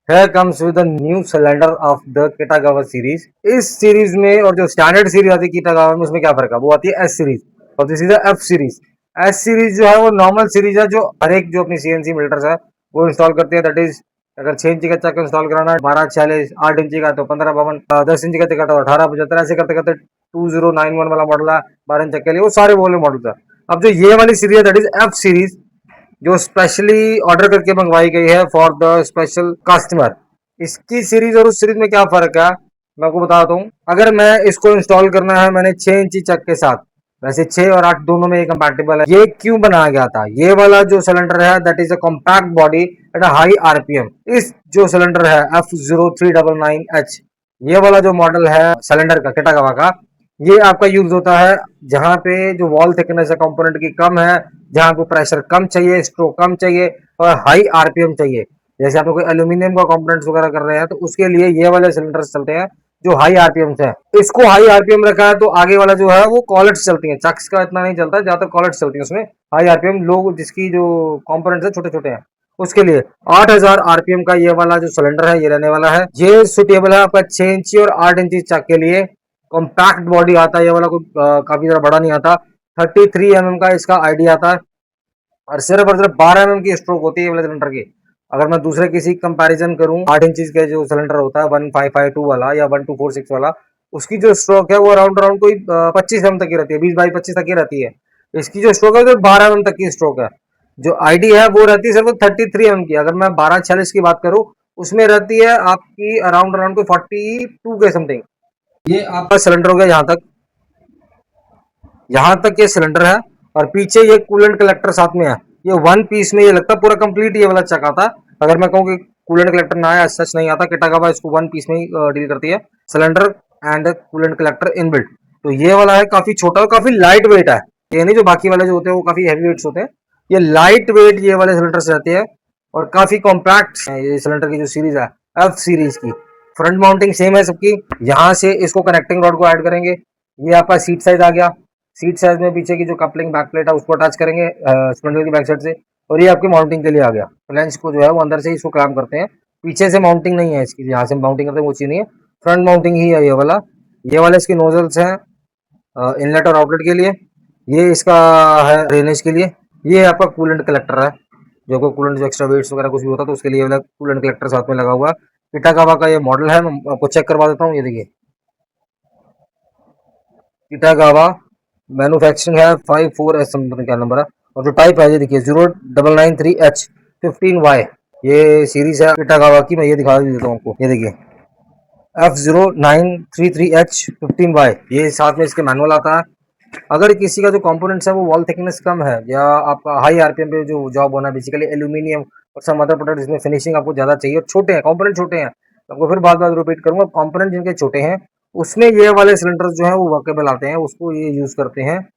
Here comes with the new cylinder of the Kitagawa series. इस series में और जो स्टैंडर्ड सीरीज आती है किटागावा में उसमें क्या फर्क है, वो आती है एस सीरीज और this is the F series. S series जो है वो नॉर्मल सीरीज है जो हर एक जो अपनी सीएनसी मिल्टर्स है वो इंस्टॉल करते हैं। दैट इज अगर 6 इंची का चक्कर इंस्टॉल कराना है 12 46, 8 इंची का तो 15 52, 10 इंची का चक्कर तो 18 75, ऐसे करते करते 2091 वाला मॉडल है 12 इंच के लिए, वो सारे वो मॉडल है। अब जो ये वाली सीरीज है दैट इज एफ सीरीज, जो स्पेशली ऑर्डर करके मंगवाई गई है फॉर द स्पेशल कस्टमर। इसकी सीरीज और उस सीरीज में क्या फर्क है मैं आपको बताता हूँ। अगर मैं इसको इंस्टॉल करना है मैंने 6 इंची चक के साथ, वैसे 6 और 8 दोनों में ये कंपैटिबल है। ये क्यों बनाया गया था, ये वाला जो सिलेंडर है that is a compact body at a high RPM. इस जो सिलेंडर है F0399H, ये वाला जो मॉडल है सिलेंडर का किटागावा का, ये आपका यूज होता है जहां पे जो वॉल थिकनेस है कंपोनेंट की कम है, जहां को प्रेशर कम चाहिए, स्ट्रोक कम चाहिए और हाई आरपीएम चाहिए। जैसे आप कोई एल्यूमिनियम का कंपोनेंट्स वगैरह कर रहे हैं तो उसके लिए ये वाले सिलेंडर्स चलते हैं जो हाई आरपीएम से है। इसको हाई आरपीएम रखा है तो आगे वाला जो है वो कॉलेट्स चलती है, चक्स का इतना नहीं चलता, ज्यादातर कॉलेट्स चलती है उसमें हाई आरपीएम। लोग जिसकी जो कंपोनेंट्स है छोटे छोटे हैं उसके लिए 8000 आरपीएम का ये वाला जो सिलेंडर है ये रहने वाला है। ये सुटेबल है आपका 6 इंची और 8 इंची चक के लिए। कॉम्पैक्ट बॉडी आता है ये वाला, कोई काफी ज्यादा बड़ा नहीं आता। 33 mm का इसका आईडी आता है और सिर्फ 12 mm की स्ट्रोक होती है ये वाले सिलेंडर की। अगर मैं दूसरे किसी कंपैरिजन करूं 8 इंचज का जो सिलेंडर होता है 1552 वाला या 1246 वाला, उसकी जो स्ट्रोक है वो अराउंड अराउंड कोई 25 mm तक की रहती है, 20 बाई 25 तक की रहती है। इसकी जो स्ट्रोक है वो 12 mm तक की स्ट्रोक है। जो आईडी है वो रहती है सिर्फ 33 mm की। अगर मैं 1246 की बात करूं उसमें रहती है आपकी अराउंड अराउंड कोई 42 के समथिंग। ये आपका सिलेंडर हो गया यहाँ तक ये सिलेंडर है और पीछे ये कूलेंट कलेक्टर साथ में है। ये वन पीस में ये लगता है पूरा कंप्लीट ये वाला चक आता है। अगर मैं कहूँ कि कूलेंट कलेक्टर ना आया सच नहीं आता, किटागावा इसको वन पीस में ही डील करती है, cylinder and coolant collector inbuilt. तो ये वाला है काफी छोटा और काफी लाइट वेट है। ये नहीं जो बाकी वाले जो होते हैं वो काफी हैवी वेट्स होते हैं, ये लाइट वेट ये वाले सिलेंडर से रहते हैं और काफी कॉम्पैक्ट है। ये सिलेंडर की जो सीरीज है एफ सीरीज की, फ्रंट माउंटिंग सेम है सबकी। यहाँ से इसको कनेक्टिंग रॉड को ऐड करेंगे। ये आपका सीट साइज आ गया, सीट साइज में पीछे की जो कपलिंग बैक प्लेट है उसको अटैच करेंगे स्प्लेंडर की बैक साइड से, और ये आपकी माउंटिंग के लिए आ गया। फ्लैंज को जो है वो अंदर से इसको क्लैम्प करते हैं, पीछे से माउंटिंग नहीं है इसकी, यहाँ से माउंटिंग करते हैं वो चीज नहीं है, फ्रंट माउंटिंग ही है ये वाला। ये वाला इसकी नोजल्स हैं इनलेट और आउटलेट के लिए। ये इसका है ड्रेनेज के लिए। ये आपका कूलेंट कलेक्टर है, जो को कूलेंट जो एक्स्ट्रा वेट्स वगैरह कुछ भी होता है तो उसके लिए वाला कूलेंट कलेक्टर साथ में लगा हुआ। किटागावा का ये मॉडल है, मैं आपको चेक करवा देता हूँ। ये देखिए किटागावा मैन्युफैक्चरिंग है 54S क्या नंबर है, और जो टाइप है ये देखिए 0993H15Y। ये सीरीज है किटागावा की, मैं ये दिखा देता हूँ आपको। ये देखिए F0933H15Y, ये साथ में इसके मैनुअल आता है। अगर किसी का जो कंपोनेंट्स है वो वॉल थिकनेस कम है या आपका हाई आरपीएम पे जो जॉब होना है बेसिकली एल्यूमिनियम और सम अदर प्रोडक्ट जिसमें फिनिशिंग आपको ज्यादा चाहिए और छोटे हैं कंपोनेंट, छोटे हैं, तो आपको फिर बार बार रिपीट करूंगा, कंपोनेंट जिनके छोटे हैं उसमें ये वाले सिलेंडर जो है वो वर्केबल आते हैं, उसको ये यूज करते हैं।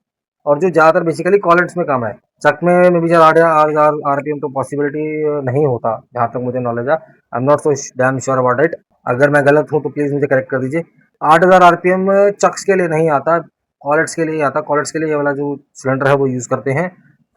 और जो ज्यादातर बेसिकली कॉलेट्स में कम है, चक में भी आठ हजार आरपीएम तो पॉसिबिलिटी नहीं होता जहां तक मुझे नॉलेज है। I am not so damn sure about it, अगर मैं गलत हूँ तो प्लीज मुझे करेक्ट कर दीजिए। 8000 आरपीएम चक्स के लिए नहीं आता, कॉलेट्स के लिए आता। कॉलेट्स के लिए ये वाला जो सिलेंडर है वो यूज करते हैं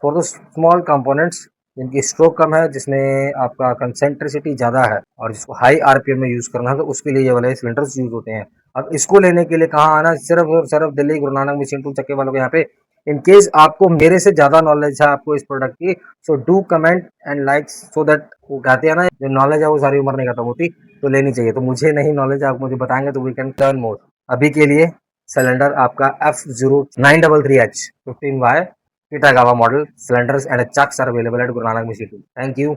फॉर द स्मॉल कंपोनेंट्स जिनकी स्ट्रोक कम है, जिसमें आपका कंसेंट्रिसिटी ज़्यादा है और जिसको हाई आरपीएम में यूज़ करना है तो उसके लिए ये वाले सिलेंडर्स यूज होते हैं। अब इसको लेने के लिए कहाँ आना, सिर्फ और सिर्फ दिल्ली गुरु नानक मिशन टू चक्के वालों के यहाँ पे। इन केस आपको मेरे से ज़्यादा नॉलेज है आपको इस प्रोडक्ट की, so do comment and like, so that वो कहते हैं ना जो नॉलेज है वो सारी उम्र नहीं खत्म होती, तो लेनी चाहिए। तो मुझे नहीं नॉलेज है, आप मुझे बताएंगे तो वी कैन लर्न मोर। अभी के लिए सिलेंडर आपका F0933H15Y Kitagawa model cylinders and chucks are available at Guru Nanak mission two. Thank you.